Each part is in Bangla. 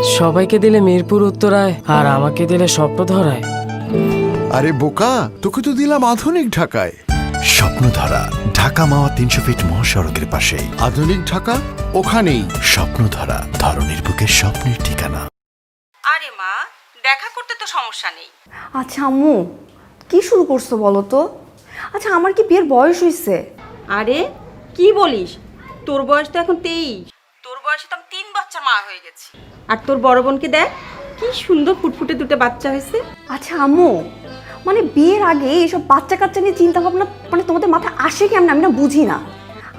সবাইকে দিলে মিরপুর উত্তরায় আর আমাকে দিলে স্বপ্নধরায়। আরে বোকা, তোকে তো দিলাম আধুনিক ঢাকায়। স্বপ্নধারা, ঢাকা মাওয়া 300 ফিট মহাসড়কের পাশেই। আধুনিক ঢাকা ওখানেই। স্বপ্নধারা, ধরনীর বুকের স্বপ্নের ঠিকানা। আরে মা, দেখা করতে তো সমস্যা নেই। আচ্ছা আম্মু, কি শুরু করছো বলো তো? আচ্ছা আমার কি বিয়ের বয়স হয়েছে? আরে কি বলিস, তোর বয়স তো এখন 23। তোর বয়সে তো আমি 3 বাচ্চা মা হয়ে গেছি। আর তোর বড় বোনকে দেখ, কি সুন্দর ফুটফুটে দুটো বাচ্চা হয়েছে। আচ্ছা আম্মু, মানে বিয়ের আগে এইসব বাচ্চা কাচ্চা নিয়ে চিন্তা ভাবনা মানে তোমাদের মাথায় আসে কেমন? আমি না বুঝি না।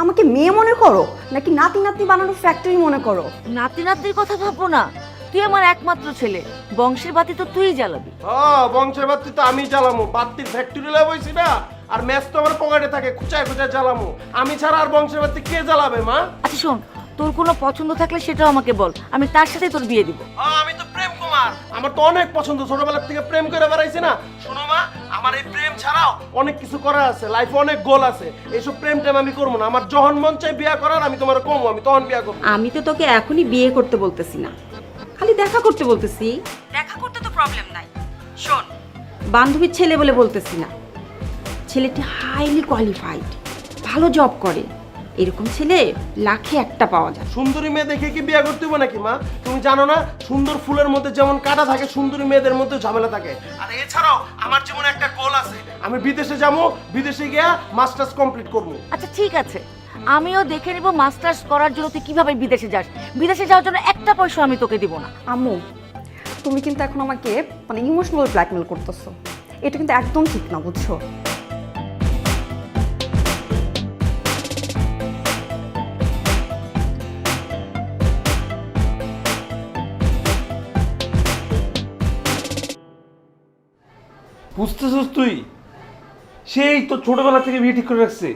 আমাকে মেয়ে মনে করো নাকি নাতি নাতনি বানানোর ফ্যাক্টরি মনে করো? নাতি নাতনির কথা ভাববো না, তুই আমার একমাত্র ছেলে, বংশের বাতি তো তুই জ্বালাবি। বংশের বাতি তো আমি জ্বালামো, বাতির ফ্যাক্টরি লাগাইছি না। আর ম্যাচ তো আমার পকেটে থাকে, খুচায় খুচায় জ্বালামো। আমি ছাড়া আর বংশের বাতি কে জ্বালাবে মা? আচ্ছা শোন, তোর কোনো পছন্দ থাকলে সেটাও আমাকে বল, আমি তার সাথে তোর বিয়ে দিব। আমি তো প্রেম কুমার, আমার তো অনেক পছন্দ, ছোটবেলার থেকে প্রেম করে বেড়াইছি না। শোনো মা, আমার এই প্রেম ছাড়াও অনেক কিছু করার আছে, লাইফে অনেক গোল আছে। এইসব প্রেম টেম আমি করবো না। আমার যখন মন চাই বিয়ে করার, আমি তোমার কমবো, আমি তখন বিয়ে করবো। আমি তো তোকে এখনই বিয়ে করতে বলতেছি না, খালি দেখা করতে বলতেছি। দেখা করতে তো প্রবলেম নাই। শোন, বান্ধবীর ছেলে বলে বলতেছি না, ছেলেটি হাইলি কোয়ালিফাইড, ভালো জব করে। এরকম ছেলে লাখে একটা পাওয়া যায়। সুন্দরী মেয়ে দেখে কি বিয়ে করতে হবে নাকি মা? তুমি জানো না, সুন্দর ফুলের মধ্যে যেমন কাঁটা থাকে, সুন্দরী মেয়েদের মধ্যে ঝামেলা থাকে। আর এছাড়াও আমার যেমন একটা গোল আছে, আমি বিদেশে যাবো, বিদেশে গিয়া মাস্টার্স কমপ্লিট করবো। আচ্ছা ঠিক আছে, আমিও দেখে নিব মাস্টার্স করার জন্য তুই কিভাবে বিদেশে যাস। বিদেশে যাওয়ার জন্য একটা পয়সা আমি তোকে দিব না। আম্মু, তুমি কিন্তু এখন আমাকে মানে ইমোশনাল ব্ল্যাকমেল করতেছো। এটা কিন্তু একদম ঠিক না, বুঝছো? বুঝতেছিস তুই? সেই তো ছোটবেলা থেকে বিয়ে ঠিক করে রাখছে।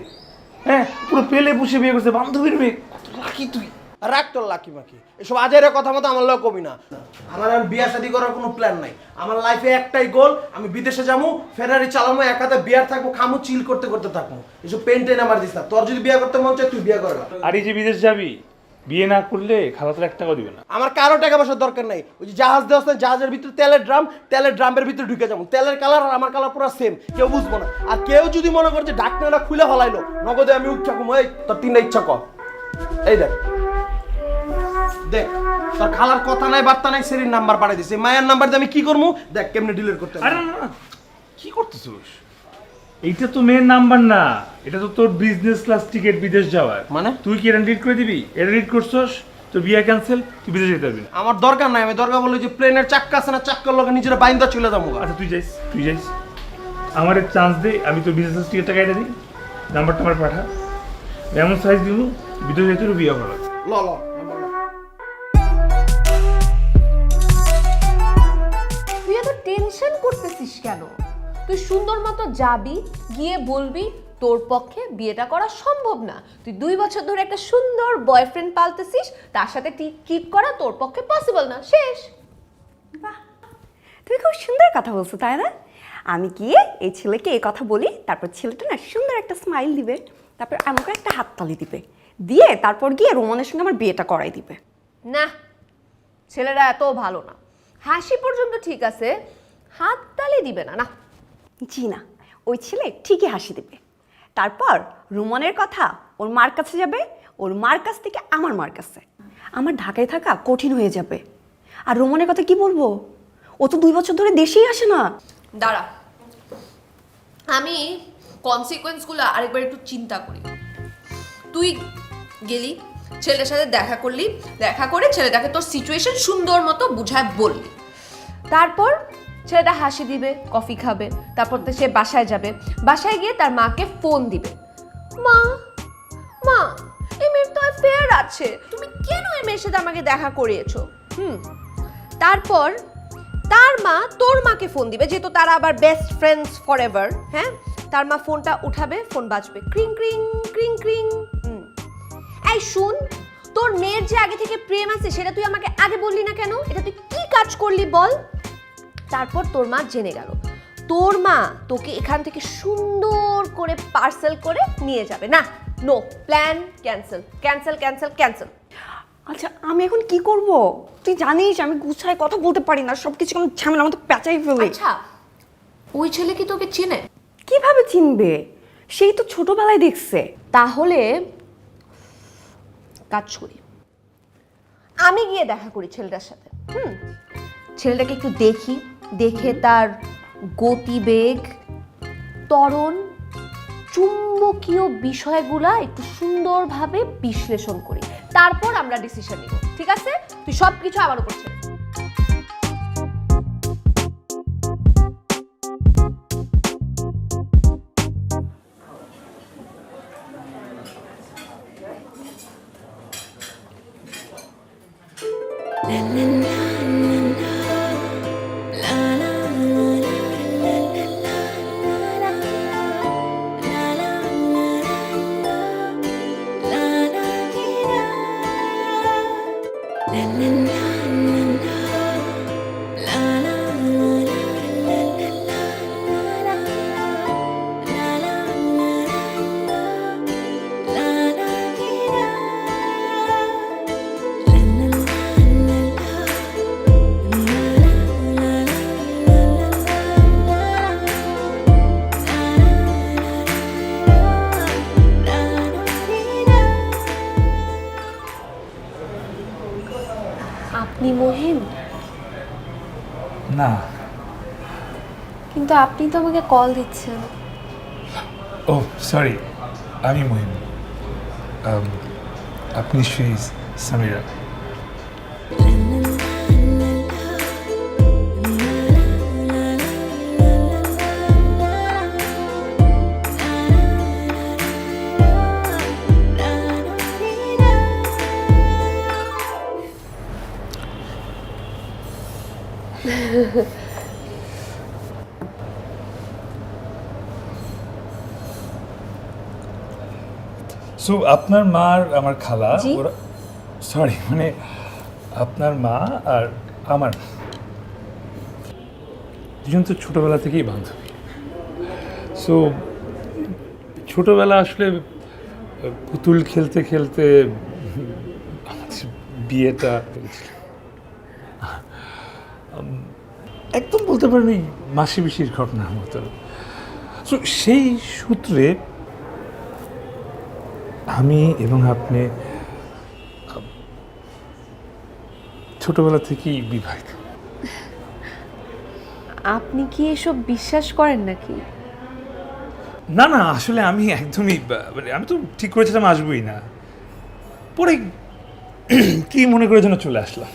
হ্যাঁ, পুরো পেলে পুষে বিয়ে করছে, বান্ধবীর মেয়ে। কত লাকি তুই। রাখ তোর লাকি মাকি, এসব আজের কথা মতো আমার লোক কবি না। আমার আর বিয়া শাদী করার কোনো প্ল্যান নাই। আমার লাইফে একটাই গোল, আমি বিদেশে যাবো, ফেরারি চালাবো, এক হাতে বিয়ার থাকবো, খামু, চিল করতে করতে থাকবো। এসব পেন টেন আমার দিস না। তোর যদি বিয়ে করতে মন চায় তুই বিয়ে কর। আর এই যে বিদেশ যাবি, বিয়ে না করলে খালা তোর 1 টাকাও দিবে না। আমার কারো টাকা পয়সার দরকার নাই। ওই যে জাহাজ দেওয়া আছে, জাহাজের ভিতরে তেলের ড্রামের ভিতরে ঢুকে যাবো। তেলের কালার আর আমার কালার পুরো সেম, কেউ বুঝবো না। আর কেউ যদি মনে করে যে ঢাকনাটা খুলে হলাইলো, নগদে আমি উচ্চা কম। এই তোর 3টা ইচ্ছা কর। এই দেখ দেখ, তোর খালার কথা নাই, বার্তা নাই, সেরির নাম্বার পাঠিয়ে দিছে। মায়ের নাম্বার দিয়ে আমি কি করবো দেখ, কেমনে ডিলিট করতে হবে। আরে না না, কি করতেছিস? এইটা তো মেয়ের নাম্বার না, এটা তো তোর বিজনেস ক্লাস টিকিট বিদেশ যাওয়ার। মানে তুই কি এটা ডিলিট করে দিবি? এটা ডিলিট করছস, তোর বিয়ে ক্যান্সেল, তুই বিদেশ যেতে পারবি না। আমার দরকার নাই। আমি দরকার বলে যে প্লেনের চাক্কা আছে না, চাক্কার লগে নিজের বাইন্দা চলে যাবো। আচ্ছা তুই যাইস, আমার এক চান্স দে, আমি তোর বিজনেস টিকিটটা কেটে দিই, নাম্বারটা আমার পাঠা, এমন সাইজ দিব, বিদেশ যেতে বিয়ে করা। ল ল তুই এত টেনশন করতেছিস কেন? তুই সুন্দর মতো যাবি, গিয়ে বলবি তোর পক্ষে বিয়েটা করা সম্ভব না। তুই 2 বছর ধরে একটা সুন্দর বয়ফ্রেন্ড পালতেছিস, তার সাথে চিট করা তোর পক্ষে পসিবল না, শেষ। বাহ, তুমি খুব সুন্দর কথা বলছো, তাই না? আমি গিয়ে এই ছেলেকে এই কথা বলি, তারপর ছেলেটা না সুন্দর একটা স্মাইল দিবে, তারপর আমাকে একটা হাততালি দিবে, দিয়ে তারপর গিয়ে রোমানের সঙ্গে আমার বিয়েটা করাই দিবে। না, ছেলেরা এত ভালো না। হাসি পর্যন্ত ঠিক আছে, হাততালি দিবে না। না জি না, ওই ছেলে ঠিকই হাসি দিবে। তারপর রুমনের কথা ওর মার কাছে যাবে, ওর মার কাছ থেকে আমার মার কাছে। আমার ঢাকায় থাকা কঠিন হয়ে যাবে। আর রুমনের কথা কি বলবো? ও তো 2 বছর ধরে দেশেই আসে না। দাঁড়া, আমি কনসিকোয়েন্সগুলো আরেকবার একটু চিন্তা করি। তুই গেলি, ছেলের সাথে দেখা করলি, দেখা করে ছেলেটাকে তোর সিচুয়েশন সুন্দর মতো বুঝায় বললি। তারপর ছেলেটা হাসি দিবে, কফি খাবে, তারপর তো সে বাসায় যাবে, বাসায় গিয়ে তার মাকে ফোন দিবে। মা মা, এই মেয়ের তো অ্যাফেয়ার আছে, তুমি কেন এই মেয়ের সাথে আমাকে দেখা করিয়েছো? তারপর তার মা তোর মাকে ফোন দিবে, যেহেতু তারা আবার বেস্ট ফ্রেন্ডস ফর এভার। হ্যাঁ, তার মা ফোনটা উঠাবে, ফোন বাজবে, ক্রিং ক্রিং ক্রিং ক্রিং। এই শুন, তোর মেয়ের যে আগে থেকে প্রেম আছে সেটা তুই আমাকে আগে বললি না কেন? এটা তুই কি কাজ করলি বল? তারপর তোর মা জেনে গেল, তোর মা তোকে এখান থেকে সুন্দর করে পার্সেল করে নিয়ে যাবে। না, no, plan cancel cancel cancel cancel. আচ্ছা আমি এখন কি করব? তুই জানিস আমি গুছায় কথা বলতে পারি না, সব কিছু কেমন ঝামেলা মতো প্যাঁচাই ফেলে। আচ্ছা ওই ছেলে কি তোকে চেনে? কিভাবে চিনবে? সেই তো ছোটবেলায় দেখছে। তাহলে কাজ করি, আমি গিয়ে দেখা করি ছেলেটার সাথে। ছেলেটাকে একটু দেখি, দেখে তার গতিবেগ, ত্বরণ, চুম্বকীয় বিষয়গুলা একটু সুন্দরভাবে বিশ্লেষণ করি, তারপর আমরা ডিসিশন নিব। ঠিক আছে? তুই সব কিছু আমার উপর ছেড়ে দে। আপনি মহিম? না। কিন্তু আপনি তো আমাকে কল দিচ্ছেন। ও সরি, আমি মহিম। আপনি সেই সামিরা? সো আপনার মা আর আমার খালা, ওরা সরি মানে আপনার মা আর আমার দুজন তো ছোটবেলা থেকেই বান্ধবী। সো ছোটবেলা আসলে পুতুল খেলতে খেলতে বিয়েটা একদম বলতে পারেন এই মাসি পিসির ঘটনার মতো। সো সেই সূত্রে আমি এবং আপনি ছোটবেলা থেকেই বিবাহিত। আপনি কি এসব বিশ্বাস করেন নাকি? না না, আসলে আমি একদমই মানে আমি তো ঠিক করেছিলাম আসবোই না, পরে কি মনে করে যেন চলে আসলাম।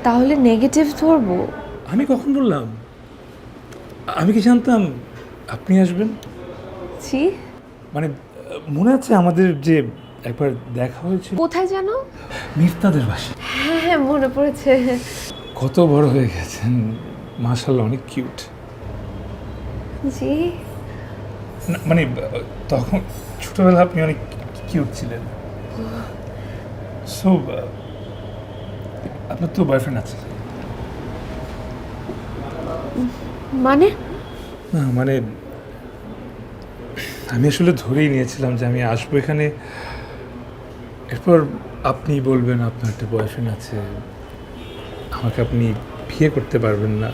তাহলে নেগেটিভ ধরবো? আমি কখন বললাম? আমি কি জানতাম আপনি আসবেন? জি, মানে মনে আছে আমাদের যে একবার দেখা হয়েছিল কোথায় যেন? মিফতাদের বাসা। হ্যাঁ হ্যাঁ মনে পড়েছে। কত বড় হয়ে গেছেন মাশাআল্লাহ, অনেক কিউট। জি, মানে তখন ছোটবেলা আপনি অনেক কিউট ছিলেন। সো আপনার তো বয়ফ্রেন্ড আছে? মানে? না মানে আমি আসলে ধরেই নিয়েছিলাম যে আমি আসবো এখানে, এরপর আপনি বলবেন আপনার একটা বয়ফ্রেন্ড আছে, আমাকে আপনি বিয়ে করতে পারবেন না,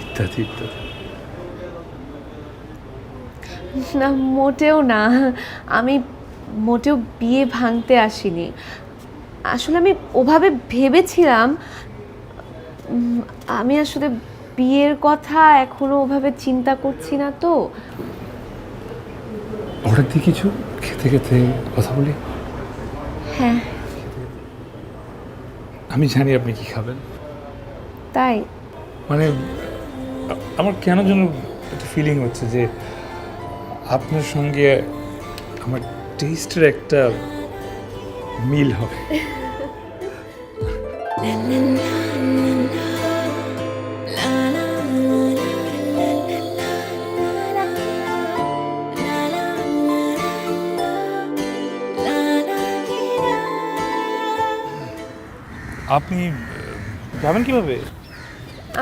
ইত্যাদি ইত্যাদি। না মোটেও না, আমি মোটেও বিয়ে ভাঙতে আসিনি। আসলে আমি ওভাবে ভেবেছিলাম, আমি আসলে বিয়ের কথা এখনো ওভাবে চিন্তা করছি না তো। অর্ডার দিয়ে কিছু খেতে খেতে কথা বলি? হ্যাঁ আমি জানি আপনি কি খাবেন। তাই? মানে আমার কেন যেন একটা ফিলিং হচ্ছে যে আপনার সঙ্গে আমার টেস্টের একটা মিল হবে। আপনি যাবেন কিভাবে?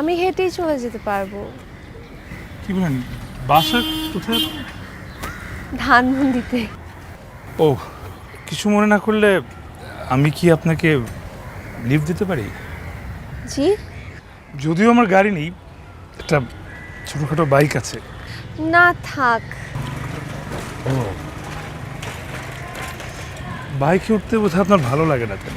আমি হেঁটেই চলে যেতে পারবো। কি বলেন? বাসা কোথায়? ধানমন্ডিতে। ও কিছু মনে না করলে আমি কি আপনাকে লিফট দিতে পারি? জি যদিও আমার গাড়ি নেই, একটা ছোটোখাটো বাইক আছে। না থাক। ও, বাইকে উঠতে বোধহয় আপনার ভালো লাগে না কেন?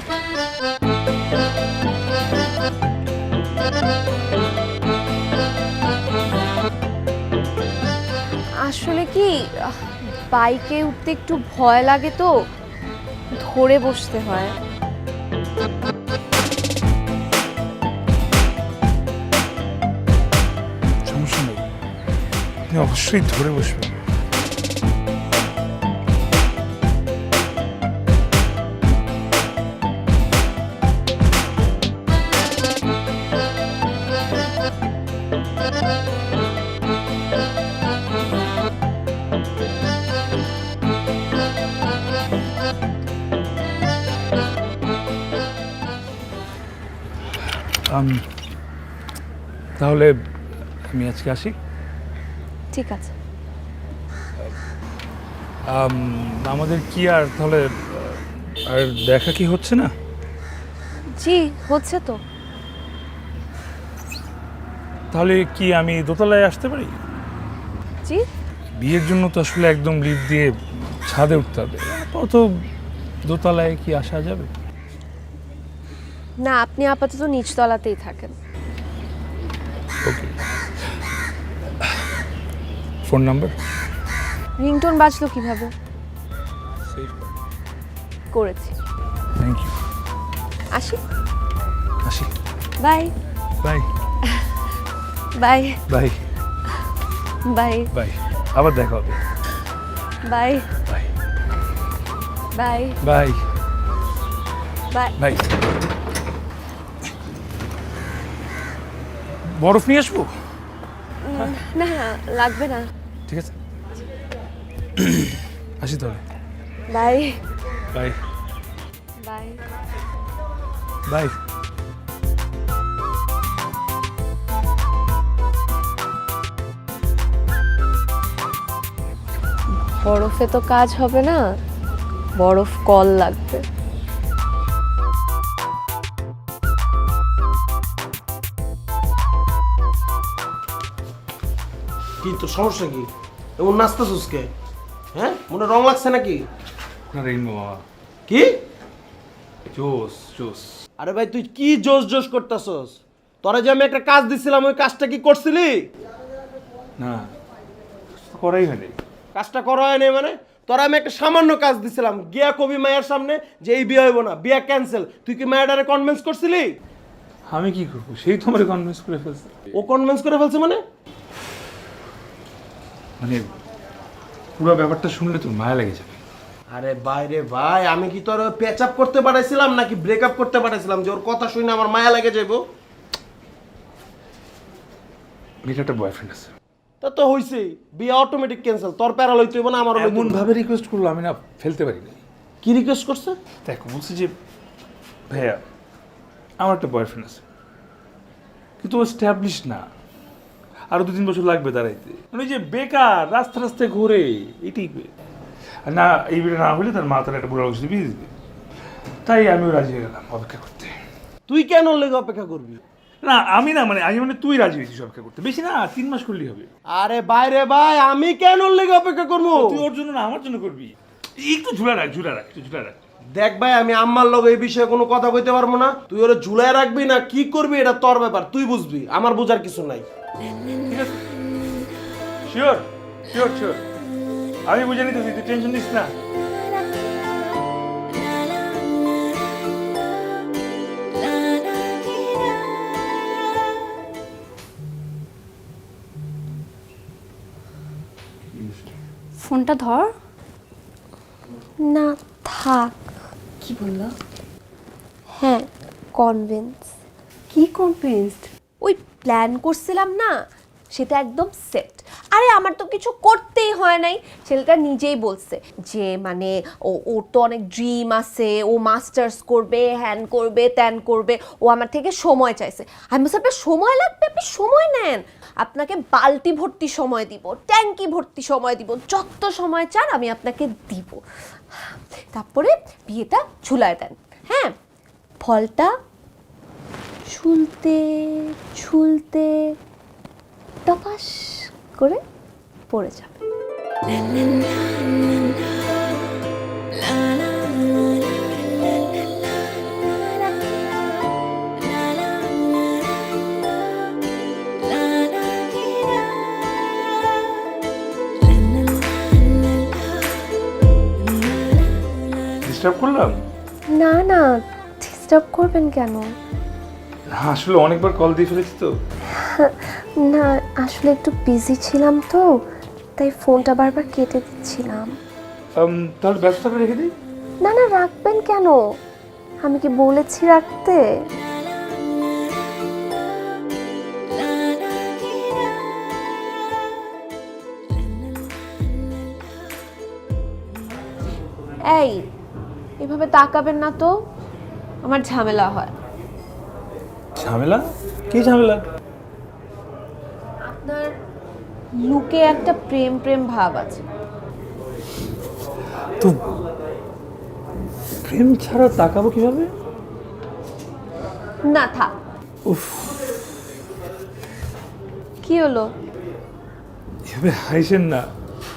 আসলে কি বাইকে উঠতে একটু ভয় লাগে তো, ধরে বসতে হয়। সমস্যা নেই, আপনি অবশ্যই ধরে বসবেন। তাহলে আমি আজকে আসি। ঠিক আছে। আমাদের কি আর তাহলে আর দেখা কি হচ্ছে না? জি হচ্ছে তো। তাহলে কি আমি দোতলায় আসতে পারি? জি বিয়ের জন্য তো আসলে একদম লিফট দিয়ে ছাদে উঠতে হবে, আপাতত দোতলায় কি আসা যাবে? না, আপনি আপাতত নিচতলাতেই থাকেন। ওকে। Phone number? রিংটোন বাজলো কিভাবে? সেভ করেছি। Thank you. আসি। আসি। Bye bye bye bye bye bye. আবার দেখা হবে। Bye bye bye bye bye. Bye. বরফ নিয়ে আসবো? না লাগবে না। ঠিক আছে, আসি তাহলে। By bye bye. বাই। বরফে তো কাজ হবে না, বরফ কল লাগবে। কি তোর সমস্যা কি? এমন নাচতেছিস কে? হ্যাঁ, মনে রং লাগছে নাকি? না রেইনবো মামা, কি? জোস জোস। আরে ভাই তুই কি জোশ জোশ করতেছস? তোরা যে আমি একটা কাজ দিছিলাম ওই কাজটা কি করছিলি? না করাই হয়নি। কাজটা করা হয়নি মানে? তোরা আমি একটা সামান্য কাজ দিছিলাম, গিয়া কবি মায়ের সামনে যে এই বিয়ে হইব না, বিয়ে ক্যান্সেল। তুই কি মায়েরারে কনভিন্স করছিলি? আমি কি করবো, সেই তোমার কনভিন্স করে ফেলছে। ও কনভিন্স করে ফেলছে মানে? মানে পুরো ব্যাপারটা শুনলে তোর মায়া লেগে যাবে। আরে বাইরে ভাই, আমি কি তোর প্যাচ আপ করতে পাঠাইছিলাম নাকি ব্রেকআপ করতে পাঠাইছিলাম যে ওর কথা শুনে আমার মায়া লেগে যাবো? মেয়েটা একটা বয়ফ্রেন্ড আছে। তা তো হইছেই, বিয়ে অটোমেটিক ক্যান্সেল। তোর প্যারা লইতে হইব না, আমারও লইতে এমন হইব না। ভাবে রিকোয়েস্ট করলো আমি না ফেলতে পারি না। কি রিকোয়েস্ট করছে? দেখো বলছি যে ভাইয়া আমার একটা বয়ফ্রেন্ড আছে, কিন্তু ও স্ট্যাবলিশ না, আরো 2-3 বছর লাগবে দাঁড়াইতে। মানে ওই যে বেকার রাস্তা রাস্তায় ঘুরে, এটাই আর না, এই বিয়ে না হলে তার মা তার একটা বুড়া বসে বিয়ে দিবে। তাই আমিও রাজি হয়ে গেলাম অপেক্ষা করতে। তুই কেন ওর লেগে অপেক্ষা করবি? না আমি না, মানে আমি মানে তুই রাজি হয়েছিস অপেক্ষা করতে, বেশি না 3 মাস করলেই হবে। আরে বাইরে ভাই, আমি কেন ওর লেগে অপেক্ষা করবো? তুই ওর জন্য না আমার জন্য করবি। একটু ঝুলা রাখ, ঝুলা রাখ, একটু ঝুলা রাখ। দেখ ভাই, আমি আম্মার লগে এই বিষয়ে কোনো কথা কইতে পারবো না। তুই ওরা ঝুলায় রাখবি না কি করবি এটা তোর ব্যাপার, তুই বুঝবি, আমার বোঝার কিছু নাই। ঠিক আছে, শিওর শিওর শিওর, আমি বুঝে নিতেছি, তুই টেনশন নিস না। ফোনটা ধর। না থাক। কি বললো? হ্যাঁ কনভিন্স। কি কনভিন্সড? ওই প্ল্যান করছিলাম না, সেটা একদম সেট। আরে আমার তো কিছু করতেই হয় নাই, ছেলেটা নিজেই বলছে যে মানে ওর তো অনেক ড্রিম আছে, ও মাস্টার্স করবে, হ্যান করবে, ত্যান করবে। ও আমার থেকে সময় চাইছে। আমি বলছি আপনার সময় লাগবে, আপনি সময় নেন, আপনাকে বালতি ভর্তি সময় দিব, ট্যাঙ্কি ভর্তি সময় দিব, যত সময় চান আমি আপনাকে দিব। তারপরে বিয়েটা ঝুলায় দেন, হ্যাঁ? ফলটা ঝুলতে ঝুলতে টপাস করে পড়ে যাবে। ডিস্টার্ব করলাম? না না, ডিস্টার্ব করবেন কেন? আসলে অনেকবার কল দিয়ে ফেলেছি তো। না আসলে একটু বিজি ছিলাম তো, তাই ফোনটা বারবার কেটে দিচ্ছিলাম। তাহলে ব্যস্ততা রেখে দিই। না না, রাখবেন কেন? আমি কি বলেছি রাখতে? এই, এভাবে তাকাবেন না তো, আমার ঝামেলা হয়। ঝামেলা? কি ঝামেলা? আপনার লুকে একটা প্রেম প্রেম ভাব আছে। তো প্রেম ছাড়া তাকাবো কিভাবে? না থাক। উফ, কি হলো? এভাবে হাসেন না,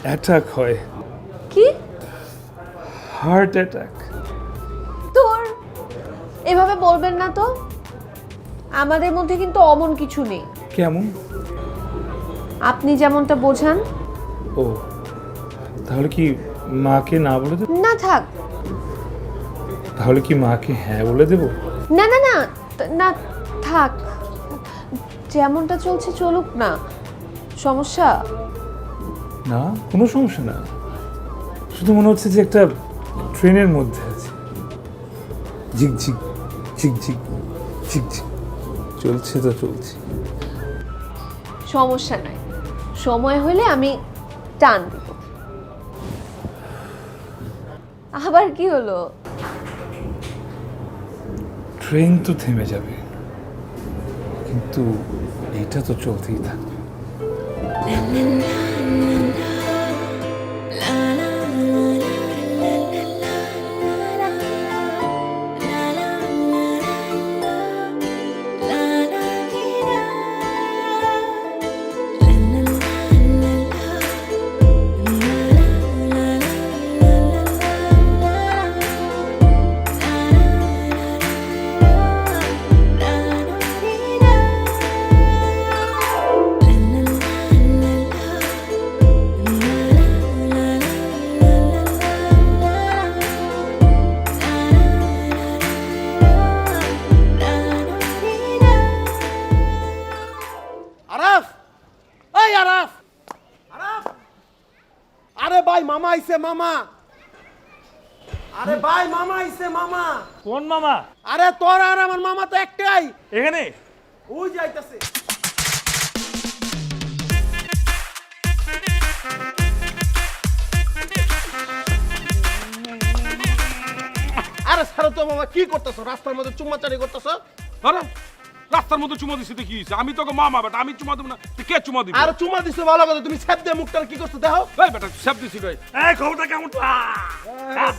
অ্যাটাক হয়। কি? Heart attack. তোর এভাবে বলবেন না তো, আমাদের মধ্যে কিন্তু অমন কিছু নেই। কেমন? আপনি যেমনটা বোঝান। ও, তাহলে কি মাকে না বলে দেব? না থাক। তাহলে কি মাকে হ্যাঁ বলে দেব? না না না না, থাক, যেমনটা চলছে চলুক না। সমস্যা? না, কোনো সমস্যা না। শুধু মনে হচ্ছে যে একটা ট্রেনের মধ্যে আছে, ঝিকঝিক ঝিকঝিক ঝিকঝিক চলছে তো চলছে। সমস্যা নাই, সময় হলে আমি টান দিব। আবার কি হলো? ট্রেন তো থেমে যাবে, কিন্তু এটা তো চলতেই থাকবে। আরাফ, এই আরাফ, আরাফ, আরে ভাই মামা আইছে মামা, আরে ভাই মামা আইছে মামা। কোন মামা? আরে তোর আর আমার মামা তো একটাই, এখানে? ওই যাইতাছে। আরে ছাড়ো তো মামা, কি করতেছো? রাস্তার মধ্যে চুম্মাচারি করতেছো? আরে রাস্তার মধ্যে চুমা দিছিতে কি হইছে? আমি তোকে মামা বেটা, আমি চুমা দেব না, তুই কে চুমা দিবি? আর চুমা দিছো ভালো কথা, তুমি ছাপ দিয়ে মুখটা কি করছো দেখো। এই বেটা সেপ দিছি কই? এই খবরটা কেমন?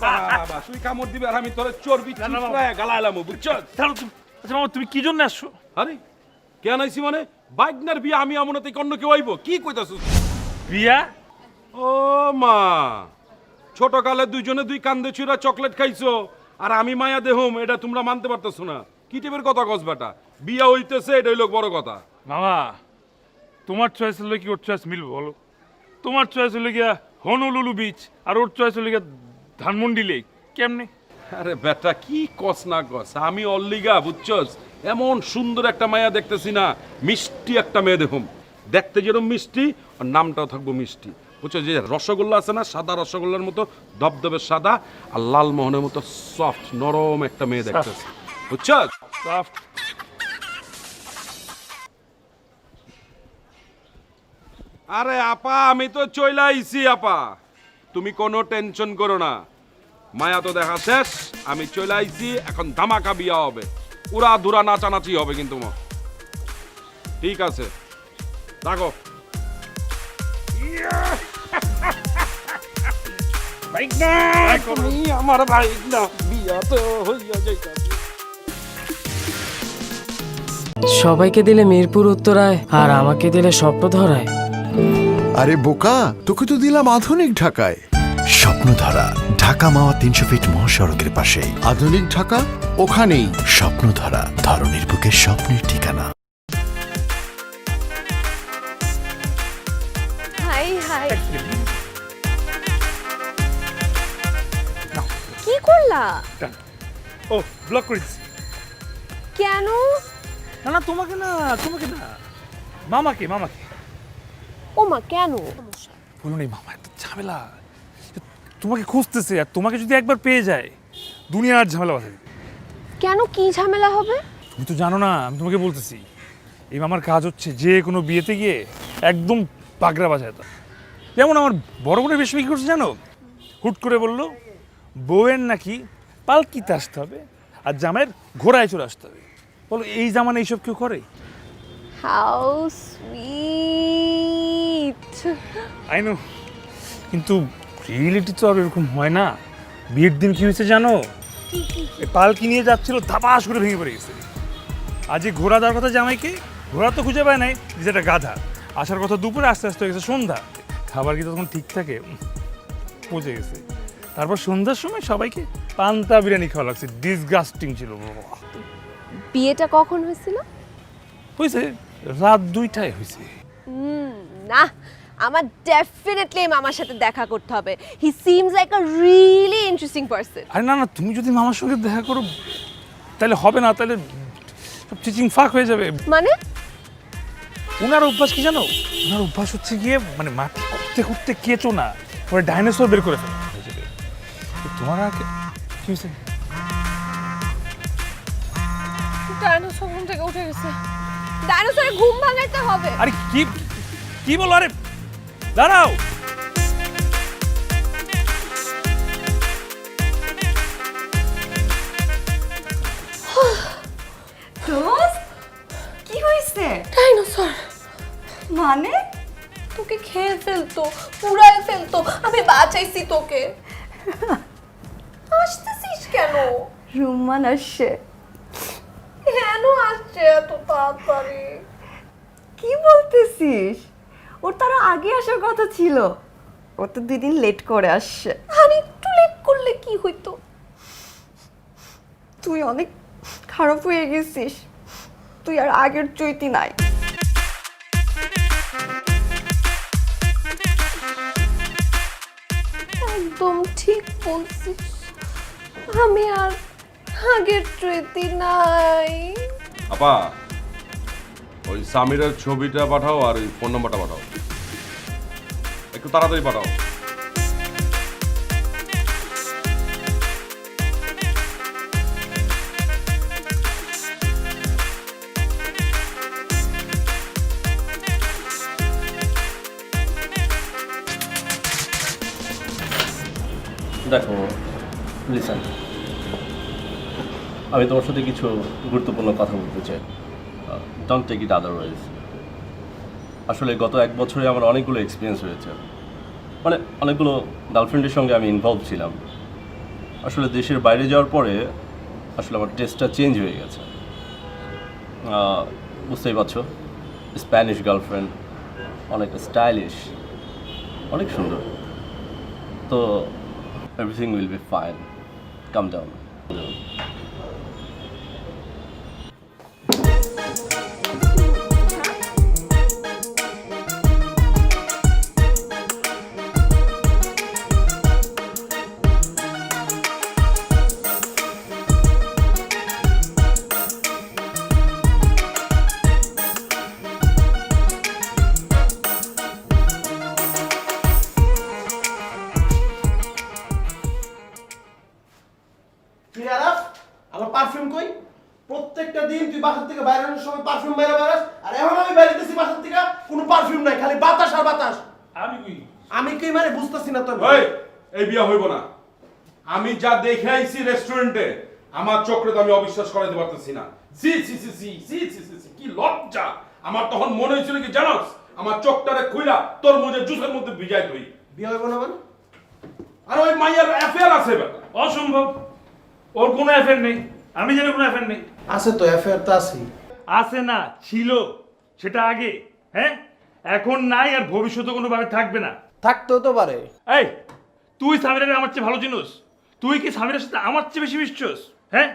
বাবা তুই কামড় দিবি আর আমি তোরে চর্বি চিপড়ায় গালাইলাম, বুঝছো? তাহলে তুমি, আচ্ছা মামা তুমি কি জন্য আসছো? আরে কেন আইছি মানে? বাইকনার বিয়ে আমি আমনে থেকে অন্য কেউ আইবো? কি কইতাছিস? বিয়া? ও মা, ছোট কালে দুইজনে দুই কান্দে চুরা চকলেট খাইছো আর আমি মায়া দেহম, এটা তোমরা মানতে পারতেছো না। কি টিপের কথা কস বেটা? বিয়া হইতেছে, এটা হইলো বড় কথা। মামা তোমার চয়েস হলো কি ওর চয়েস মিলবো বলো? তোমার চয়েস হলো গিয়া হনুলুলু বিচ, আর ওর চয়েস হলো গিয়া ধানমন্ডি লেক। কেমনে? আরে বেটা কি কস না কস, আমি অল্লিগা বুঝছস এমন সুন্দর একটা মায়া দেখতেছি না, মিষ্টি একটা মেয়ে দেখুম, দেখতে যেরকম মিষ্টি আর নামটাও থাকবো মিষ্টি, বুঝছো? যে রসগোল্লা আছে না, সাদা রসগোল্লার মতো ধবধবে সাদা আর লালমোহনের মতো সফট নরম একটা মেয়ে দেখতেছি, বুঝছস? সফট। আরে আপা আমি তো চইলা আইছি আপা, তুমি কোনো টেনশন করো না, মায়া তো দেখা শেষ, আমি চলে আইছি, এখন ধামাকা বিয়া হবে, উড়া ধুরা নাচানাচি হবে কিন্তু ঠিক আছে থাকো। বাইক না তুমি আমার বাইক না বিয়া তো হইয়া যাইতা সবাইকে দিলে মিরপুর উত্তরায় আর আমাকে দিলে স্বপ্ন ধরায়। আরে বোকা, তোকে তো দিলাম আধুনিক ঢাকায়। স্বপ্নধারা ঢাকা মাওয়া 300 ফিট মহাসড়কের পাশেই। আধুনিক ঢাকা ওখানেই। স্বপ্নধারা ধরনের বুকের স্বপ্নের ঠিকানা। হাই হাই, কি করলা? ও ব্লক করেছি। কেন? না না তোমাকে না, তোমাকে না, মামাকে মামাকে। ও মা, কেন? বলো নেই মামা, এত ঝামেলা, তোমাকে খুঁজতেছে, আর তোমাকে যদি একবার পেয়ে যায় দুনিয়ার ঝামেলা বাঁধে। কেন, কি ঝামেলা হবে? তুমি তো জানো না, আমি তোমাকে বলতেছি, এই মামার কাজ হচ্ছে যে কোনো বিয়েতে গিয়ে একদম পাগড়া বাজায়। তা যেমন আমার বড় বোনের বেশি কি করছে জানো, হুট করে বললো বউয়ের নাকি পালকিতে আসতে হবে আর জামাইয়ের ঘোড়ায় চলে আসতে হবে। বলো এই জামানে এইসব কেউ করে? How sweet. আই নো, কিন্তু রিয়েলিটি তো আর এরকম হয় না। বিয়ের দিন কি হয়েছে জানো, এই পালকি নিয়ে যাচ্ছিল, ধাপাস করে ভেঙে পড়ে গেছে। আজ এই ঘোড়া দেওয়ার কথা জামাইকে, ঘোড়া তো খুঁজে পায় নাই, যেটা গাধা। আসার কথা দুপুরে, আস্তে আস্তে হয়ে গেছে সন্ধ্যা। খাবার কি তখন ঠিক থাকে, পচে গেছে। তারপর সন্ধ্যার সময় সবাইকে পান্তা বিরিয়ানি খাওয়া লাগছে, ডিসগাস্টিং ছিল। বিয়েটা কখন হয়েছিল? হয়েছে রাত 2টায় হয়েছে। না, আমার ডেফিনেটলি মামার সাথে দেখা করতে হবে। He seems like a really interesting person. আরে না না, তুমি যদি মামার সঙ্গে দেখা করো তাহলে হবে না, তাহলে সব চিচিং ফাঁক হয়ে যাবে। মানে? ওনার অভ্যাস কি জানো, ওনার অভ্যাস হচ্ছে গিয়ে মানে মাটি করতে করতে কেঁচো না, পরে ডাইনোসর বের করে ফেলে। তোমার আগে কি হয়েছে? ডাইনোসর ঘুম থেকে উঠে গেছে। ডাইনোসরের ঘুম ভাঙাইতে হবে। আরে কি কি বলো, আরে দাঁড়াও। কি হয়েছে? ডাইনোসর মানে তোকে খেয়ে ফেলতো, পুড়ায় ফেলতো, আমি বাঁচাইছি তোকে। আসতেছিস কেন? রুম্মান আসছে। কেন আসছে এত তাড়াতাড়ি? কি বলতেছিস? ওর তার আগে আসার কথা ছিল, ও তো 2 দিন লেট করে আসছে। আর একটু লেট করলে কি হইতো? তুই অনেক খারাপ হয়ে গেছিস, তুই আর আগের চৈতি নাই। একদম ঠিক বলছিস, আমি আর আগের স্মৃতি নাই। আপা ওই সামিরের ছবিটা পাঠাও আর ওই ফোন নাম্বারটা পাঠাও, একটু তাড়াতাড়ি পাঠাও। দেখো লিসেন, আমি তোমার সাথে কিছু গুরুত্বপূর্ণ কথা বলতে চাই। Don't take it otherwise. আসলে গত 1 বছরে আমার অনেকগুলো এক্সপিরিয়েন্স হয়েছে, মানে অনেকগুলো গার্লফ্রেন্ডের সঙ্গে আমি ইনভলভ ছিলাম। আসলে দেশের বাইরে যাওয়ার পরে আসলে আমার টেস্টটা চেঞ্জ হয়ে গেছে। বুঝতেই পারছো, স্প্যানিশ গার্লফ্রেন্ড, অনেক স্টাইলিশ, অনেক সুন্দর। তো everything will be fine. Calm down. আমার পারফিউম কই? প্রত্যেকটা দিন তুই বাসা থেকে বাইরের সময় পারফিউম বাইরে বেরাস, আর এখন আমি বাইরেতেছি বাসা থেকে, কোনো পারফিউম নাই, খালি বাতাস আর বাতাস। আমি কি মানে বুঝতেছি না তো। এই বিয়া হইব না। আমি যা দেখে আইছি রেস্টুরেন্টে, আমার চোখে তো আমি অবিশ্বাস করাইতে পারতেছি না। সি সি সি সি সি সি সি সি, কি লজ্জা! আমার তখন মনে হয়েছিল কি জানোস, আমার চোখটারে খুইলা তোর মুজে জুসের মধ্যে ভিজাই তুই। বিয়ে হইব না মানে? আর ওই মাইয়ার অ্যাফেয়ার আছে বেটা। অসম্ভব, ওর কোনো অ্যাফেয়ার নেই, আমি জানি কোনো অ্যাফেয়ার নেই। আছে তো, অ্যাফেয়ার তো আছেই। আছে না, ছিল, সেটা আগে, হ্যাঁ, এখন নাই আর ভবিষ্যতে কোনোভাবে থাকবে না। থাকতেও তো পারে। এই, তুই সামিরারে আমার চেয়ে ভালো চিনোস? তুই কি সামিরার সাথে আমার চেয়ে বেশি মিশছস? হ্যাঁ,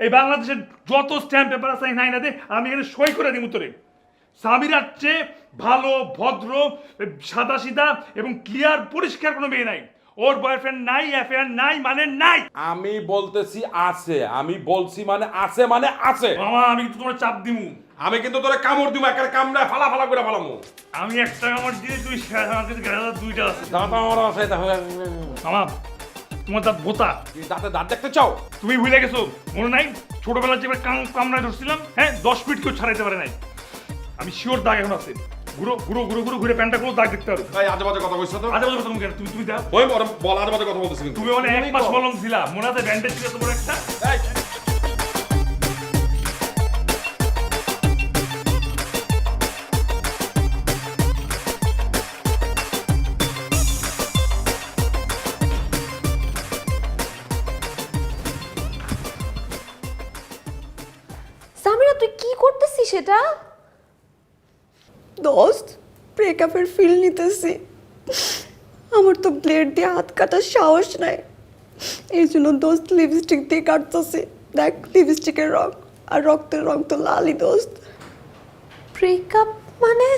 এই বাংলাদেশের যত স্ট্যাম্প পেপার আছে নাই না দে, আমি এখানে সই করে দিব তোরে। সামিরার চেয়ে ভালো, ভদ্র, সাদাসিধা এবং ক্লিয়ার পরিষ্কার কোনো মেয়ে নাই। ওর বয়ফ্রেন্ড নাই, অ্যাফেয়ার নাই, মানে নাই। আমি বলতেছি আছে, আমি বলছি মানে আছে, মানে আছে। মামা, আমি কিন্তু তোমার চাপ দিমু। আমি কিন্তু তোরে কামড় দিব, একটা কামড়ে ফালা ফালা করে ফালামু। আমি একটা আমার দিয়ে তুই দুইটা আছে। দাঁত আমার আছে, মামা, তোমার দাঁত বোতা। দাঁতে দাঁত দেখতে চাও? তুমি ভুলে গেছো, মনে নাই ছোটবেলায় যে কামড়ায় ধরছিলাম, হ্যাঁ, 10 ফিট কেউ ছাড়াইতে পারে নাই। আমি শিওর দাগ এখন আছে। ঘুরো ঘুরো ঘুরো ঘুরো ঘুরে প্যান্টটা কোনো দাগ দেখতে পারো। ভাই আজে বাজে কথা বলছো তো। আজে বাজে কথা কেন? তুমি দাও। ওই বল, আজে বাজে কথা বলতেছিস কিন্তু। তুমি মানে 1 মাস মলম ছিলা, মনে আছে ব্যান্ডেজ ছিল তোমার একটা? এই, সামিরা, তুই কি করতেছিস সেটা? দোস্ত, ব্রেকআপের ফিল নিতেছি। আমার তো ব্লেড দিয়ে হাত কাটার সাহস নাই, এই জন্য দোস্ত লিপস্টিক দিয়ে কাটতেছি। দেখ লিপস্টিকের রং, আর রক্তের রং তো লালই দোস্ত। ব্রেকআপ মানে?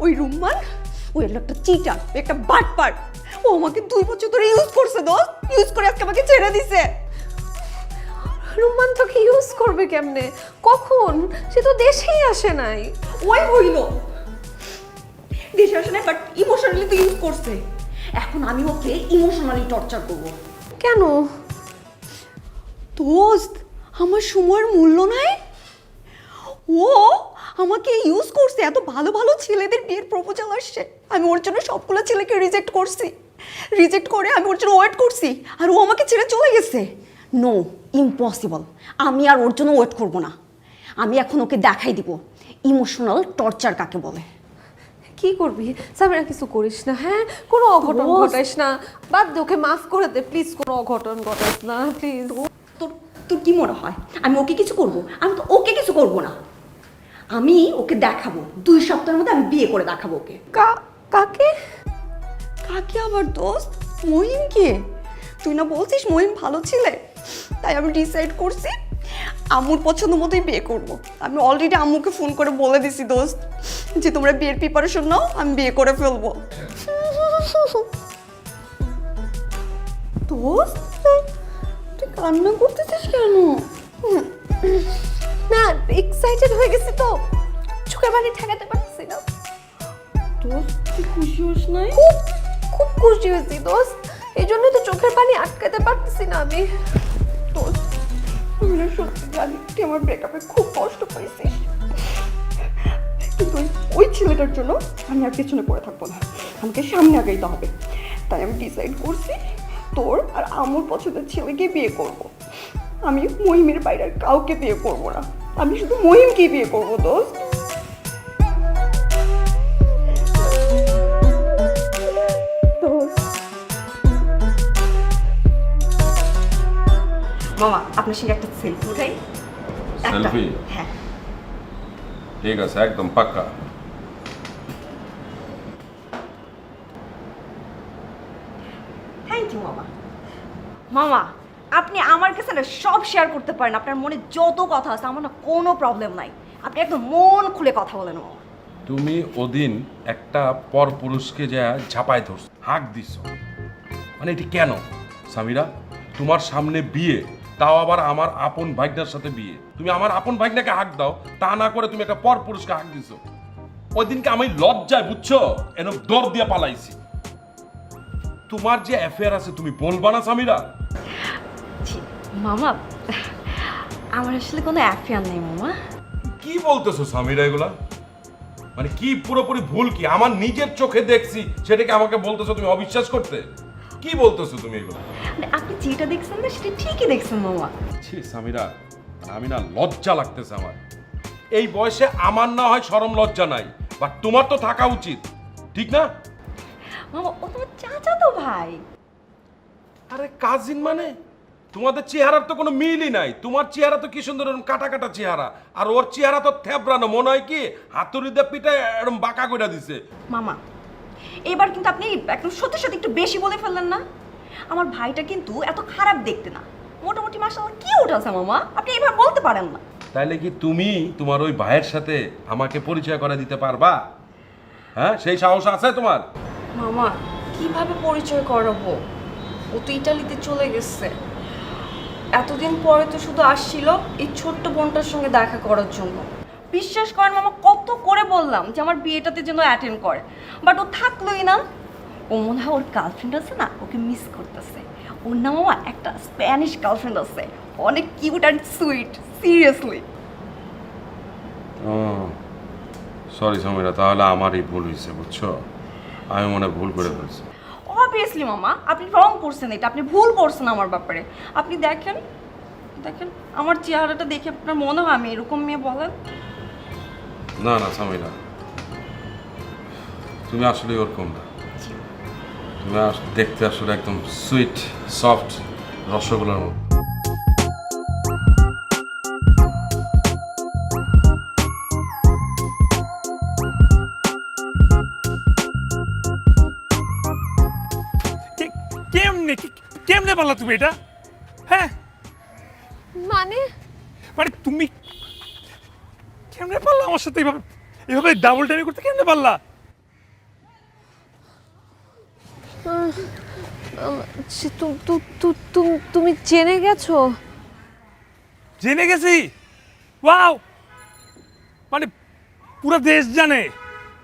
ওই রুম্মান, ওই একটা চিটার, একটা বাটপার। ও আমাকে 2 বছর ধরে ইউজ করছে দোস্ত, ইউজ করে আজকে আমাকে ছেড়ে দিছে। রুম্মান তোকে ইউজ করবে কেমনে? কখন? সে তো দেশেই আসে নাই। ওই হইল দেশে আসে নাই, বাট ইমোশনালি তো ইউজ করছে। এখন আমি ওকে ইমোশনালি টর্চার করব। কেন? দোস্ত, আমার সময়ের মূল্য নাই। ও আমাকে ইউজ করছে, এত ভালো ভালো ছেলেদের বিয়ের প্রপোজাল আসছে, আমি ওর জন্য সবগুলো ছেলেকে রিজেক্ট করছি। রিজেক্ট করে আমি ওর জন্য ওয়েট করছি, আর ও আমাকে ছেড়ে চলে গেছে। নো, ইম্পসিবল, আমি আর ওর জন্য ওয়েট করব না। আমি এখন ওকে দেখাই দিব ইমোশনাল টর্চার কাকে বলে। কি করবি সামিরা? কিছু করিস না, হ্যাঁ, কোনো অঘটন ঘটাইস না। বাদ দে, ওকে মাফ করে দে প্লিজ, কোনো অঘটন ঘটাইস না প্লিজ। তোর তোর কি মনে হয় আমি ওকে কিছু করব? আমি তো ওকে কিছু করব না। আমি ওকে দেখাবো, 2 সপ্তাহের মধ্যে আমি বিয়ে করে দেখাবো ওকে। কাকে? কাকে আবার দোস্ত? মহিমকে। তুই না বলছিস মহিম ভালো ছেলে, তাই আমি ডিসাইড করছি আম্মুর পছন্দ মতোই বিয়ে করব। আমি অলরেডি আম্মুকে ফোন করে বলে দিছি দোস্ত যে তোমরা বিয়ের প্রিপারেশন নাও, আমি বিয়ে করে ফেলবো। দোস্ত, তুই কান্না করতেছিস কেন? না, এক্সাইটেড হয়ে গেছি তো, চোখের পানি ঠেকাতে পারছি না। দোস্ত, তুই খুশি হোস নাই? খুব খুব খুশি হয়েছি দোস্ত, এই জন্য তো চোখের পানি আটকাতে পারতেছি না আমি। দোস্ত, আমি না সত্যি জানি তুই আমার ব্রেকআপে খুব কষ্ট পাইছিস, কিন্তু ওই ছেলেটার জন্য আমি আর পেছনে পড়ে থাকবো না, আমাকে সামনে আগাইতে হবে। তাই আমি ডিসাইড করছি তোর আর আমার পছন্দের ছেলেকে বিয়ে করব। আমি মহিমের বাইরে আর কাউকে বিয়ে করব না, আমি শুধু মহিমকে বিয়ে করবো দোস্ত। মামা, আপনার সঙ্গে একটা সেলফি উঠাই। সেলফি? হ্যাঁ, ঠিক আছে, একদম পাক্কা। থ্যাংক ইউ মামা। মামা, আপনি আমার কাছে না সব শেয়ার করতে পারেন, আপনার মনে যত কথা আছে, আমার না কোনো প্রবলেম নাই। আপনি একদম মন খুলে কথা বলেন মামা। তুমি ওদিন একটা পরপুরুষকে যা ঝাপায় ধরছ, হাঁক দিছ, মানে এটি কেন সামিরা? তোমার সামনে বিয়ে, তাও আবার আমার আপন ভাগ্নার সাথে বিয়ে, তুমি আমার আপন ভাগ্নাকে হাঁক দাও, তা না করে তুমি একটা পরপুরুষকে হাঁক দিছো। ওই দিনকে আমি লজ্জায়, বুঝছো, এরকম দৌড় দিয়ে পালাইছি। তোমার যে অ্যাফেয়ার আছে তুমি বলবা না সামিরা? মামা, আমার আসলে কোনো অ্যাফেয়ার নেই মামা। কি বলতেছো সামিরা এগুলা? মানে কি পুরোপুরি ভুল? কি আমার নিজের চোখে দেখছি সেটাকে আমাকে বলতেছো তুমি অবিশ্বাস করতে? কি বলতেছো তুমি এগুলা? আপনি যেটা দেখছেন না সেটা ঠিকই দেখছেন মামা। ছি সামিরা, আমি না লজ্জা লাগতেছে আমার। এই বয়সে আমার না হয় শরম লজ্জা নাই, বাট তোমার তো থাকা উচিত, ঠিক না? মামা, ও তোমার চাচা তো ভাই। আরে কাজিন মানে তোমাদের চেহারার তো কোনো মিলই নাই। তোমার চেহারা তো কি সুন্দর এরকম কাটা কাটা চেহারা, আর ওর চেহারা তো থ্যাবড়ানো, মনে হয় কি হাতুড়ি দিয়ে পিঠে এরকম বাঁকা করে দিছে। মামা এবার কিন্তু আপনি একদম সত্যি সত্যি একটু বেশি বলে ফেললেন না? আমার ভাইটা কিন্তু এত খারাপ দেখতে না, মোটামুটি মাশাআল্লাহ কিউট আছে মামা, আপনি এবার বলতে পারেন না। তাইলে কি তুমি তোমার ওই ভাইয়ের সাথে আমাকে পরিচয় করে দিতে পারবা? হ্যাঁ, সেই সাহস আছে তোমার? মামা কিভাবে পরিচয় করাবো? ও তো ইটালিতে চলে গেছে, এতদিন পরে তো শুধু আসছিল এই ছোট্ট বোনটার সঙ্গে দেখা করার জন্য। বিশ্বাস করেন মামা, কত করে বললাম যে আমার বিয়েটাতে যেন অ্যাটেন্ড করে, বাট ও থাকলোই না। ও মনে হয় ওর গার্লফ্রেন্ড আছে না, ওকে মিস করতেছে। ওর না মামা একটা স্প্যানিশ গার্লফ্রেন্ড আছে, অনেক cute and sweet, seriously. Oh sorry Samira, তাহলে আমারই ভুল হয়েছে, বুঝছো? আমি মনে হয় ভুল করে ফেলছি। অবভিয়াসলি মামা আপনি রং করছেন, এটা আপনি ভুল করছেন আমার ব্যাপারে। আপনি দেখেন দেখেন আমার চেহারাটা দেখে আপনার মনে হয় আমি এরকম মেয়ে? বলেন। না না সমীরা, তুমি আসলে ওরকম না। তুমি দেখতে আসলে একদম সুইট সফট রসগোল্লার মতো। কেমনে পারলা তুমি এটা? হ্যাঁ মানে মানে তুমি কেমনে পারলা আমার সাথে এভাবে ডাবল টাইমিং করতে? কেমনে পারলা? তুমি জেনে গেছো? জেনে গেছি? ওয়াও! মানে পুরো দেশ জানে,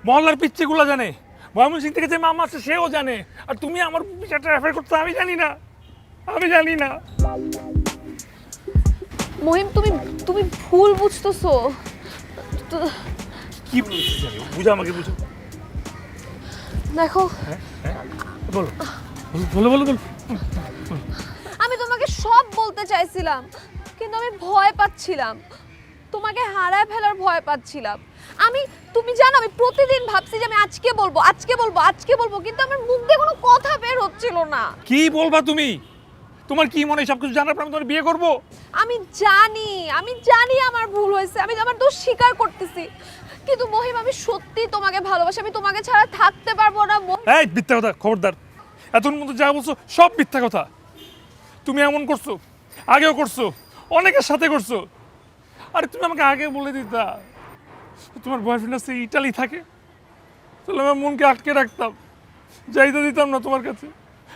মহল্লার পিচ্চিগুলো জানে, ময়মনসিং থেকে যে মামা আছে সেও জানে, আর তুমি আমার বিষয়টা রেফার করতে? আমি জানি না, আমি জানি না। মহিম তুমি ভুল বুঝতেছো। কি বুঝতে জানি? বুঝা, আমাকে বুঝো। দেখো বলো বলো বলো বলো। আমি তোমাকে সব বলতে চাইছিলাম, কিন্তু আমি ভয় পাচ্ছিলাম, তোমাকে হারায় ফেলার ভয় পাচ্ছিলাম। তুমি জানো আমি প্রতিদিন ভাবছি যে আমি আজকে বলবো আজকে বলবো আজকে বলবো, কিন্তু আমার মুখ দিয়ে কোনো কথা বের হচ্ছিল না। কি বলবা তুমি? তোমার কি মনে হয় সবকিছু জানার পর আমি তোমার বিয়ে করবো? আমি জানি আমার ভুল হয়েছে, আমি আমার দোষ স্বীকার করতেছি, কিন্তু মহিম আমি সত্যি তোমাকে ভালোবাসি, আমি তোমাকে ছাড়া থাকতে পারবো না। এই মিথ্যা কথা, খবরদার! এতক্ষণ মতো যা বলছো সব মিথ্যা কথা। তুমি এমন করছো, আগেও করছো, অনেকের সাথে করছো। আরে তুমি আমাকে আগে বলে দিতা তোমার বয়ফ্রেন্ড আছে ইটালি থাকে, তাহলে আমার মনকে আটকে রাখতাম, যাইতে দিতাম না তোমার কাছে,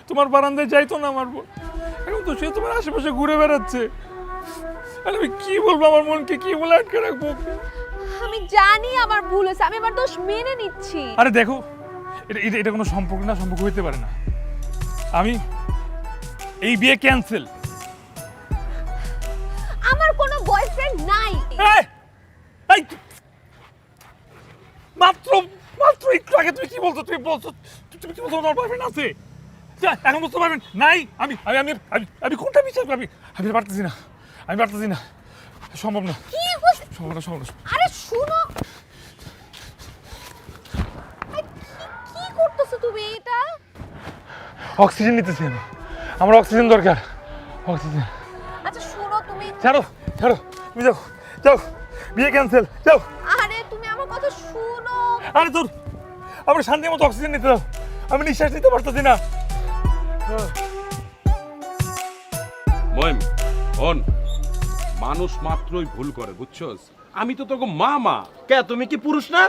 তোমার বারান্দায় যাইতো না আমার বোন। এখন তো সে তোমার আশেপাশে ঘুরে বেড়াচ্ছে, আর আমি কি বলবো আমার মনকে, কি বলে আটকে রাখবো? আমি জানি আমার ভুল হয়েছে, আমি আমার দোষ মেনে নিচ্ছি। আরে দেখো, এটা কোনো সম্পর্ক না, সম্পর্ক হইতে পারে না। আমি এই বিয়ে ক্যান্সেল। আমার কোনো বয়ফ্রেন্ড নাই। মাত্র একটু আগে তুমি কি বলছো? তুমি কি বলছো তোমার বয়ফ্রেন্ড আছে? এখন বুঝতে পারবেন নাই? আমি আমি আমি আমি কোনটা বিচার করবি? আমি পারতেছি না, সম্ভব না, সম্ভব না। আরে শুনো, কি করতেছো তুমি? এটা অক্সিজেন নিতেছি আমি, আমার অক্সিজেন দরকার, অক্সিজেন। আচ্ছা শুনো, তুমি ছাড়ো, তুমি যাও, বিয়ে ক্যান্সেল, যাও। আরে তুমি আমার কথা শুনো। আরে তোর আমার শান্তি মতো অক্সিজেন নিতে দাও, আমি নিঃশ্বাস নিতে পারতেছি না। মহিম হন, মানুষ মাত্রই ভুল করে, বুঝছস? আমি তো তোকে মা। কে তুমি কি পুরুষ না?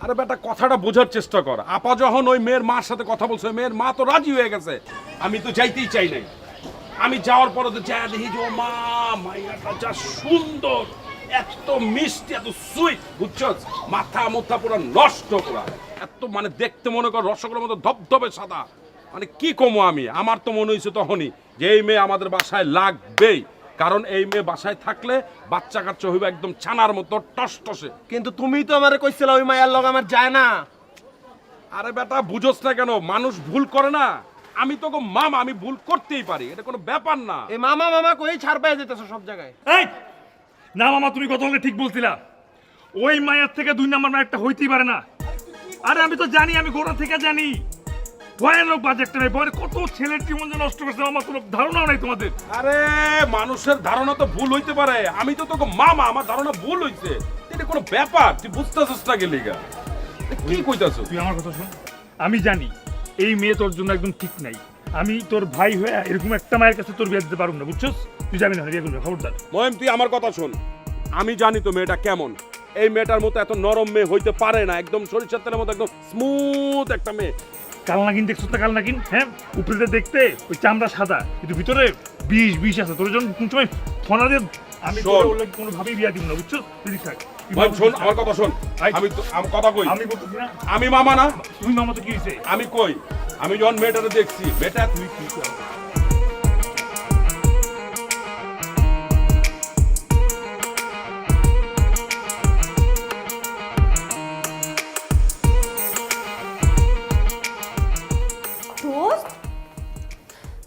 আরে বেটা, কথাটা বোঝার চেষ্টা কর। আপা যখন ওই মেয়ের মার সাথে কথা বলছে, মেয়ের মা তো রাজি হয়ে গেছে। আমি তো যাইতেই চাই নাই। আমি যাওয়ার পরে তো যা দেখি যে ও মাইয়াটা যা সুন্দর, এত মিষ্টি, এত সুইট, বুঝছস? মাথা পুরো নষ্ট করা, এত মানে দেখতে মনে কর রসগোল্লার মতো ধবধবে সাদা। মানে কি কমো আমি, আমার তো মনে হয়েছে তখনই যে এই মেয়ে আমাদের বাসায় লাগবেই, কারণ এই মেয়ে বাসায় থাকলে বাচ্চা কাচ্চা হইবে একদম ছানার মতো টসটসে। কিন্তু তুমি তো আমারে কইছিলা ওই মায়ের লগ আমার যায় না। আরে বেটা, বুঝোস না কেন? মানুষ ভুল করে না। আমি তোকে মামা, আমি ভুল করতেই পারি, এটা কোনো ব্যাপার না। এই মামা কই ছাড় পাই যেতেছো সব জায়গায়। এই না মামা, তুমি কথা বলে ঠিক বলছিলা, ওই মায়ের থেকে 2 নাম্বার মায়েরটা হইতেই পারে না। আরে আমি তো জানি, আমি গোড়া থেকে জানি। ভয়ানক বাজে একটা মেয়ে, বলে কত ছেলের জীবন যে নষ্ট করছে আমার কোনো ধারণাও নাই তোমাদের। আরে মানুষের ধারণা তো ভুল হইতে পারে, আমি তো তোকে মামা, আমার ধারণা ভুল হইছে, এটা কোনো ব্যাপার, তুই বুঝতেছিস না গেলি গা, কি কইতাছ? তুই আমার কথা শোন, আমি জানি এই মেয়ে তোর জন্য একদম ঠিক নাই। আমি তোর ভাই হয়ে এরকম একটা মায়ের কাছে তোর বিয়ে দিতে পারবো না, বুঝছস? তুই যাবি না, বিয়ে করবি, খবরদার। মহিম তুই আমার কথা শোন, আমি জানি তো মেয়েটা কেমন, এই মেয়েটার মতো এত নরম মেয়ে হইতে পারে না, একদম সরিষার তেলের মতো একদম স্মুথ একটা মেয়ে। কালনাগিন দেখছো তো, কালনাগিন, হ্যাঁ, উপরে দেখতে ওই চামড়া সাদা কিন্তু ভিতরে বিষ আছে। তোর জন্য কোন সময় ফোনা দিয়ে আমি কোনোভাবেই বিয়া দিব না, বুঝছো? তুই থাক। মহিম শোন আমার কথা শোন, আমি তো আমার কথা কই, আমি বলতেছি না আমি মামা না, তুই মামা তো কি হয়েছে? আমি কই, আমি যখন মেয়েটারে দেখছি, মেয়েটা তুই কি কর? দোস্ত,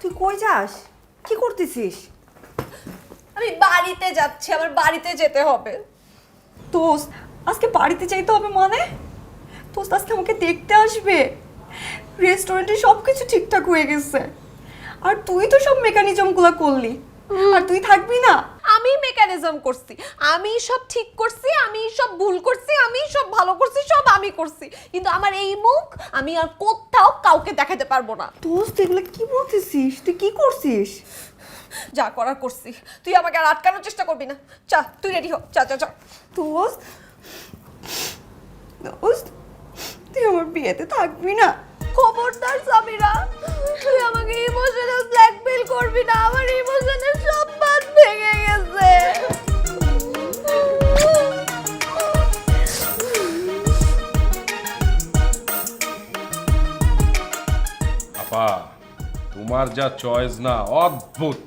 তুই কই যাস? কি করতেছিস? আমি বাড়িতে যাচ্ছি, আমার বাড়িতে যেতে হবে। দোস্ত, আজকে বাড়িতে যাইতে হবে মানে? দোস্ত আজকে আমাকে দেখতে আসবে। রেস্টুরেন্টে সব কিছু ঠিকঠাক হয়ে গেছে, আর তুই তো সব মেকানিজমগুলো করলি, আর তুই থাকবি না? আমি মেকানিজম করছি, আমি সব ঠিক করছি, আমি সব ভুল করছি, আমি সব ভালো করছি, সব আমি করছি, কিন্তু আমার এই মুখ আমি আর কোথাও কাউকে দেখাতে পারবো না। দোস্ত এগুলো কি বলতেছিস? তুই কি করছিস? যা করার করছি, তুই আমাকে আর আটকানোর চেষ্টা করবি না। চা, তুই রেডি হ, চা চা চা। দোস্ত, দোস্ত, তুই আমার বিয়েতে থাকবি না? খবরদার সামিরা, তুই আমাকে ইমোশনাল ব্ল্যাকমেল করবি না, আমার ইমোশনের সব বাঁধ ভেঙে গেছে। আপা তোমার যা চয়েস না অদ্ভুত,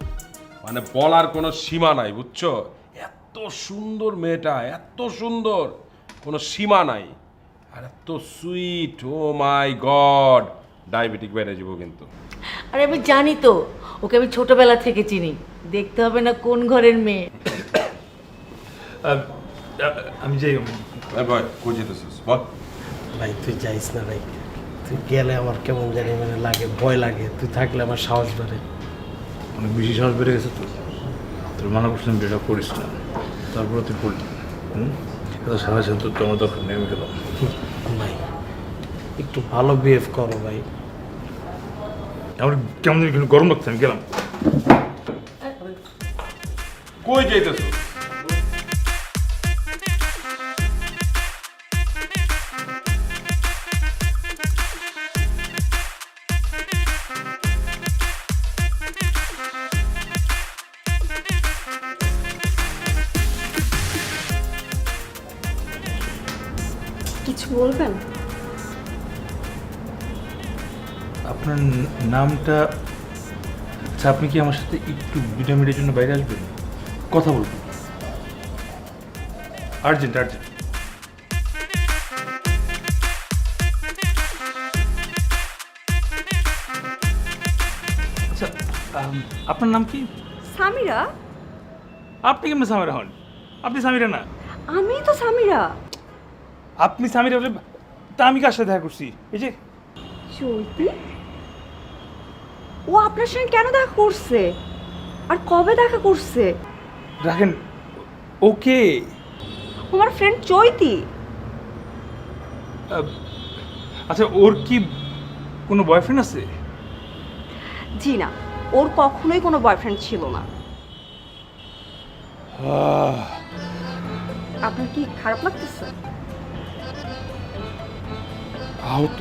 মানে বলার কোনো সীমা নাই, বুঝছো? এত সুন্দর মেয়েটা, এত সুন্দর, কোনো সীমা নাই, আর এত সুইট, ও মাই গড, ডায়াবেটিক বেড়ে যাবো কিন্তু। আরে আমি জানি তো, ওকে আমি ছোটবেলা থেকে চিনি, দেখতে হবে না কোন ঘরের মেয়ে। আমি যাই। ভাই কই যেতেছিস বল? ভাই তুই যাইস না ভাই, তুই গেলে আমার কেমন জানি মানে লাগে, ভয় লাগে, তুই থাকলে আমার সাহস বাড়ে। অনেক বেশি সাহস বেড়ে গেছে তো, তোর মানা করছিলাম যেটা করিস না, তারপরে তুই করলি। এত সাহস তো আমার দরকার নেই, আমি গেলাম। ভাই একটু ভালো বিহেভ করো ভাই। আমার কেমন জানি কিন্তু গরম লাগছে, আমি গেলাম। কই যাইতেছিস? কিছু বলবেন? আপনার নামটা, আচ্ছা আপনি কি আমার সাথে একটু 2 মিনিটের জন্য বাইরে আসবেন, কথা বলবেন? Urgent urgent. আচ্ছা আপনার নাম কি? সামিরা। আপনি কেমন সামিরা হন? আপনি সামিরা না। আমি তো সামিরা। আপনি সামিরা হলে তা আমি কার সাথে দেখা করছি? এই যে চৈতি। ও আপনার সঙ্গে কেন দেখা করছে, আর কবে দেখা করছে? রাখেন, ওকে আমার ফ্রেন্ড চৈতি। আচ্ছা ওর কি কোনো বয়ফ্রেন্ড আছে? জি না, ওর কখনোই কোনো বয়ফ্রেন্ড ছিল না। আপনার কি খারাপ লাগতেছে? আহত।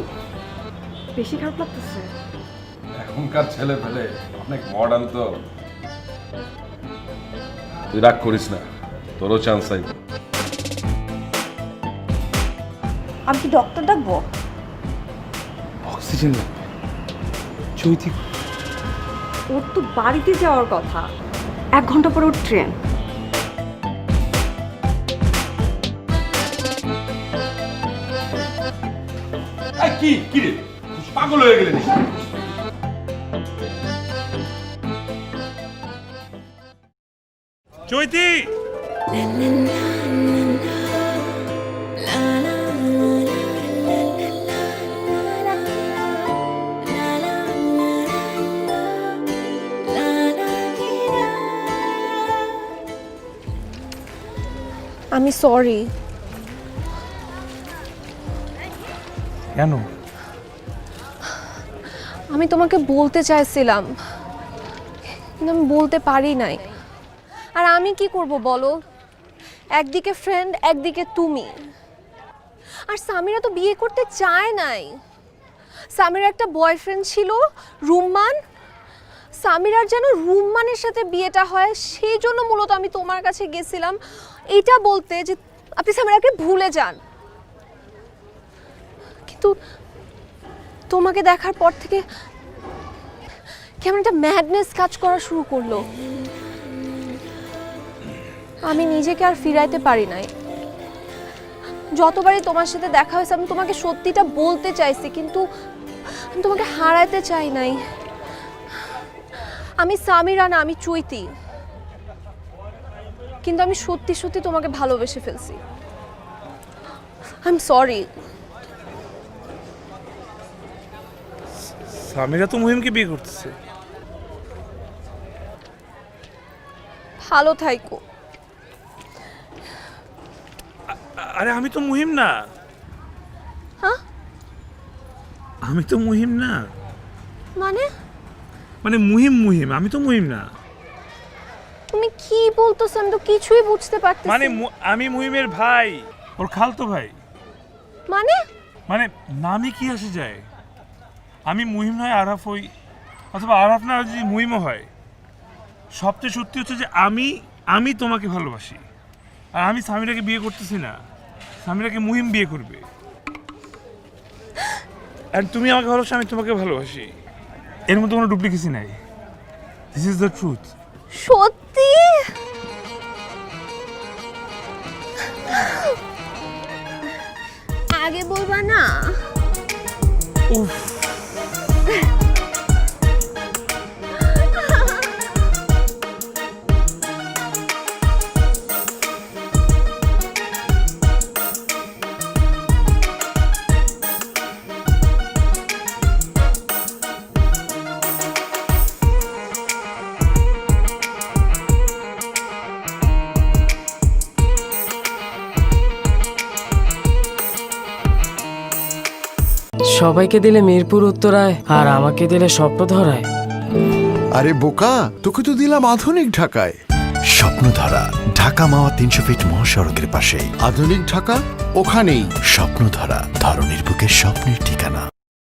বেশি খারাপ লাগতেছে? এখনকার ছেলে পেলে অনেক মডার্ন তো, তুই রাগ করিস না, তোরও চান্স আইব। আমি কি ডক্টর ডাকবো? অক্সিজেন লাগবে। চৈতি ওর তো বাড়িতে যাওয়ার কথা, 1 ঘন্টা পরে ওর ট্রেন। কি কি রে, পাগল হয়ে গেলে নাকি? চৈতি, আমি সরি। কেন? আমি তোমাকে বলতে চাইছিলাম কিন্তু আমি বলতে পারি নাই। আর আমি কি করব বলো, একদিকে ফ্রেন্ড একদিকে তুমি। আর সামিরা তো বিয়ে করতে চায় নাই। সামিরার একটা বয়ফ্রেন্ড ছিল রুম্মান, সামিরার যেন রুম্মানের সাথে বিয়েটা হয়, সেই জন্য মূলত আমি তোমার কাছে গেছিলাম এটা বলতে যে আপনি সামিরাকে ভুলে যান। কিন্তু তোমাকে দেখার পর থেকে কেমন একটা ম্যাডনেস কাজ করা শুরু করলো। আমি নিজেকে আর ফিরাইতে পারি নাই। যতবারই তোমার সাথে দেখা হয়েছে আমি তোমাকে সত্যিটা বলতে চাইছি, কিন্তু আমি তোমাকে হারাতে চাই নাই। আমি সামিরা না, আমি চৈতি। কিন্তু আমি সত্যি সত্যি তোমাকে ভালোবেসে ফেলছি। I am sorry. সামিরা তো মুহিমকে বিয়ে করতেছে। ভালো থাইকো। আরে আমি তো মুহিম না। হ্যাঁ? আমি তো মুহিম না। মানে মানে মুহিম, আমি তো মুহিম না। তুমি কি বলতেছো? আমি তো কিছুই বুঝতে পারতেছি মানে আমি মুহিমের ভাই, ওর খালতো ভাই। মানে মানে নামে কি আসে যায়? আমি মুহিম নয় আরাফ হই, অথবা আরাফ না যদি মুহিমও হয়, সবচেয়ে সত্যি হচ্ছে যে আমি তোমাকে ভালোবাসি। আর আমি সামিরাকে বিয়ে করতেছি না, সামিরাকে মুহিম বিয়ে করবে। আর তুমি আমাকে ভালোবাসো, আমি তোমাকে ভালোবাসি। এর মধ্যে কোনো ডুপ্লিকেসি নাই। This is the truth. সত্যি? আগে বলবা না? উফ, সবাইকে দিলে মিরপুর উত্তরায় আর আমাকে দিলে স্বপ্নধরায়। আরে বোকা, তোকে তো দিলাম আধুনিক ঢাকায়। স্বপ্নধারা ঢাকা মাওয়া 300 ফিট মহাসড়কের পাশেই। আধুনিক ঢাকা ওখানেই। স্বপ্নধারা ধরনের বুকে স্বপ্নের ঠিকানা।